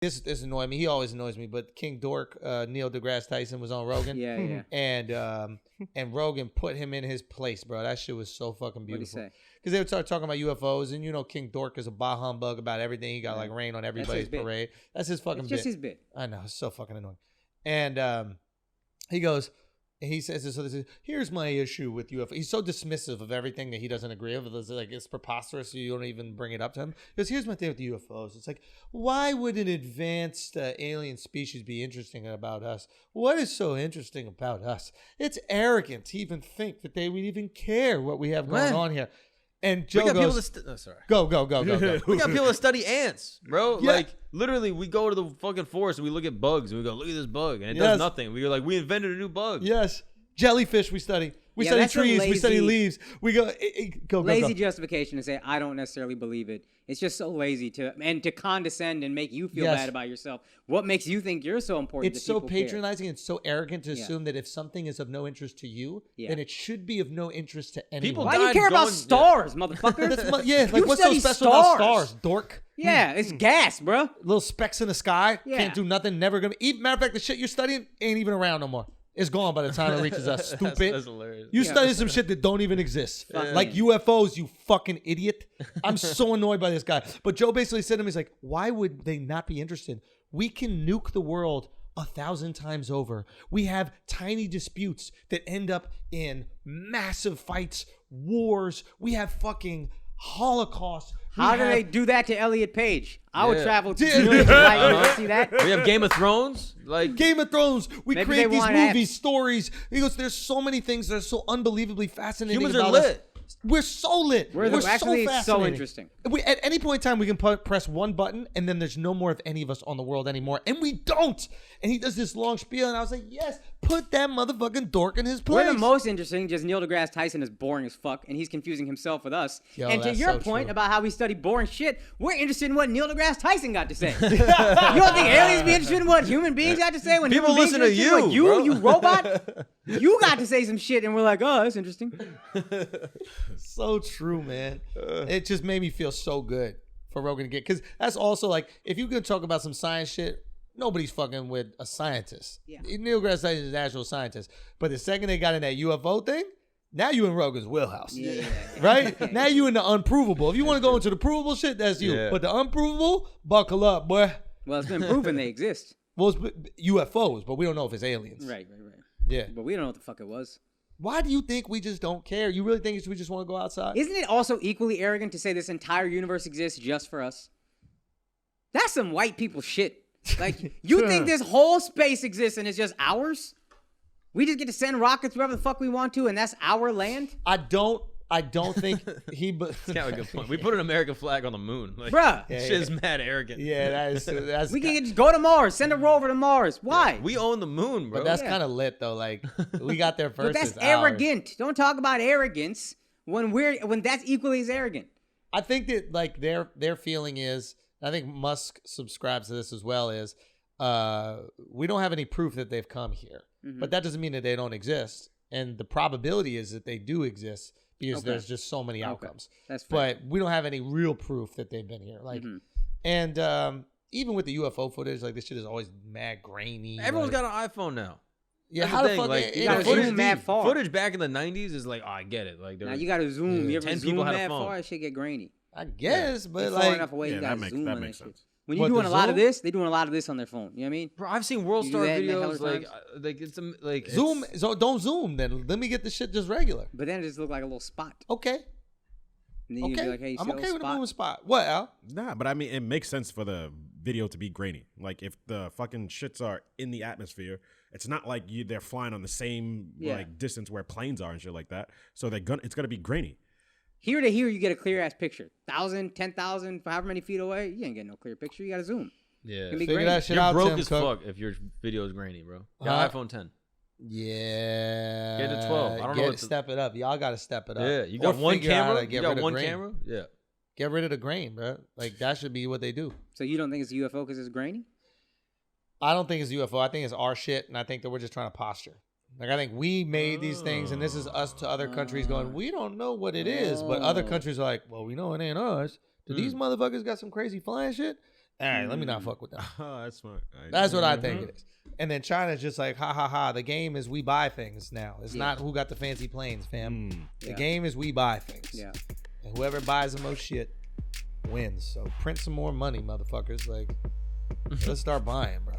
This annoyed me. He always annoys me. But King Dork, Neil deGrasse Tyson was on Rogan. Yeah. And Rogan put him in his place, bro. That shit was so fucking beautiful. What'd he say? Because they would start talking about UFOs, and you know King Dork is a bah humbug about everything. He got like rain on everybody's parade. That's his fucking bit. It's just his bit. I know. It's so fucking annoying. And he goes, he says this, so this is, here's my issue with UFO. He's so dismissive of everything that he doesn't agree with. It's like, it's preposterous. So you don't even bring it up to him. Because here's my thing with the UFOs. It's like, why would an advanced alien species be interesting about us? What is so interesting about us? It's arrogant to even think that they would even care what we have going on here. And Joe goes, go. We got people that study ants, bro. Yeah. Like, literally, we go to the fucking forest and we look at bugs and we go, look at this bug. And it does nothing. We're like, we invented a new bug. Yes. Jellyfish we study. We study trees. We study leaves. We go. Lazy justification to say, I don't necessarily believe it. It's just so lazy to condescend and make you feel bad about yourself. What makes you think you're so important? It's so patronizing and so arrogant to assume that if something is of no interest to you, then it should be of no interest to anyone. Why do you care about stars, motherfucker? Like what's so special about stars, dork? Yeah, it's gas, bro. Little specks in the sky. Can't do nothing. Never gonna. Matter of fact, the shit you're studying ain't even around no more. It's gone by the time it reaches us. Stupid. That's hilarious. You study some shit that don't even exist. Like UFOs, you fucking idiot. I'm so annoyed by this guy. But Joe basically said to me, he's like, why would they not be interested? We can nuke the world 1,000 times over. We have tiny disputes that end up in massive fights, wars. We have fucking Holocaust. How do they do that to Elliot Page? I would travel to millions of light years to see that. We have Game of Thrones. Like Game of Thrones. We Maybe create they these want movies, stories. He goes, there's so many things that are so unbelievably fascinating Humans about are us. lit. We're so lit. We're actually so so fascinating. interesting. At any point in time, we can press one button, and then there's no more of any of us on the world anymore. And we don't. And he does this long spiel, and I was like, yes, put that motherfucking dork in his place. We're the most interesting. Just Neil deGrasse Tyson is boring as fuck, and he's confusing himself with us. And to your point about how we study boring shit, we're interested in what Neil deGrasse Tyson got to say. You don't think aliens be interested in what human beings got to say? When people listen to you, you robot, you got to say some shit, and we're like, oh, that's interesting. So true, man. It just made me feel so good for Rogan to get, because that's also like, if you can talk about some science shit, nobody's fucking with a scientist. Yeah. Neil deGrasse Tyson is an actual scientist. But the second they got in that UFO thing, now you in Rogan's wheelhouse. Right? Now you in the unprovable. If you want to go into the provable shit, that's you. But the unprovable, buckle up, boy. Well, it's been proven they exist. Well, it's UFOs, but we don't know if it's aliens. Right. Yeah. But we don't know what the fuck it was. Why do you think we just don't care? You really think we just want to go outside? Isn't it also equally arrogant to say this entire universe exists just for us? That's some white people shit. Like, you think this whole space exists and it's just ours? We just get to send rockets wherever the fuck we want to, and that's our land? I don't think he... That's kind of a good point. We put an American flag on the moon. Like, bruh. Shit is mad arrogant. Yeah, that's... We can just go to Mars, send a rover to Mars. Why? We own the moon, bro. But that's kind of lit, though. Like, we got there first. But that's arrogant. Don't talk about arrogance when that's equally as arrogant. I think that, like, their feeling is... I think Musk subscribes to this as well, is we don't have any proof that they've come here. Mm-hmm. But that doesn't mean that they don't exist. And the probability is that they do exist because there's just so many outcomes. That's fair. But we don't have any real proof that they've been here. Like, and even with the UFO footage, like, this shit is always mad grainy. Everyone's got an iPhone now. Yeah, how the fuck? Like, you gotta zoom mad far. Footage back in the 90s is like, oh, I get it. Like, now you gotta zoom. You ever 10 zoom people had a mad phone. far, it should get grainy. I guess, but far like, enough away, you gotta zoom on that shit. sense. When you're doing a lot of this, they're doing a lot of this on their phone. You know what I mean? Bro, I've seen World Star videos like it's like zoom. So don't zoom. Then let me get the shit just regular. But then it just look like a little spot. Okay. And then you'd be like, hey, you see I'm okay with spot? a moving spot. What, Al? Nah, but I mean, it makes sense for the video to be grainy. Like, if the fucking shits are in the atmosphere, it's not like they're flying on the same like distance where planes are and shit like that. So it's gonna be grainy. Here to here, you get a clear ass picture. 1,000, 10,000, however many feet away, you ain't getting no clear picture. You gotta zoom. Yeah, figure that shit You're out. broke as fuck if your video is grainy, bro. Got iPhone 10. Yeah. Get to 12. I don't know. Step it up. Y'all gotta step it up. Yeah, you got one camera. You got one camera. Yeah. Get rid of the grain, bro. Like, that should be what they do. So you don't think it's a UFO because it's grainy? I don't think it's UFO. I think it's our shit, and I think that we're just trying to posture. Like, I think we made these things, and this is us to other countries going, we don't know what it is. But other countries are like, well, we know it ain't us. Do these motherfuckers got some crazy flying shit? All right, let me not fuck with them. Oh, that's smart. That's what I think it is. And then China's just like, ha ha ha. The game is we buy things now. It's not who got the fancy planes, fam. The game is we buy things. Yeah. And whoever buys the most shit wins. So print some more money, motherfuckers. Like, let's start buying, bro.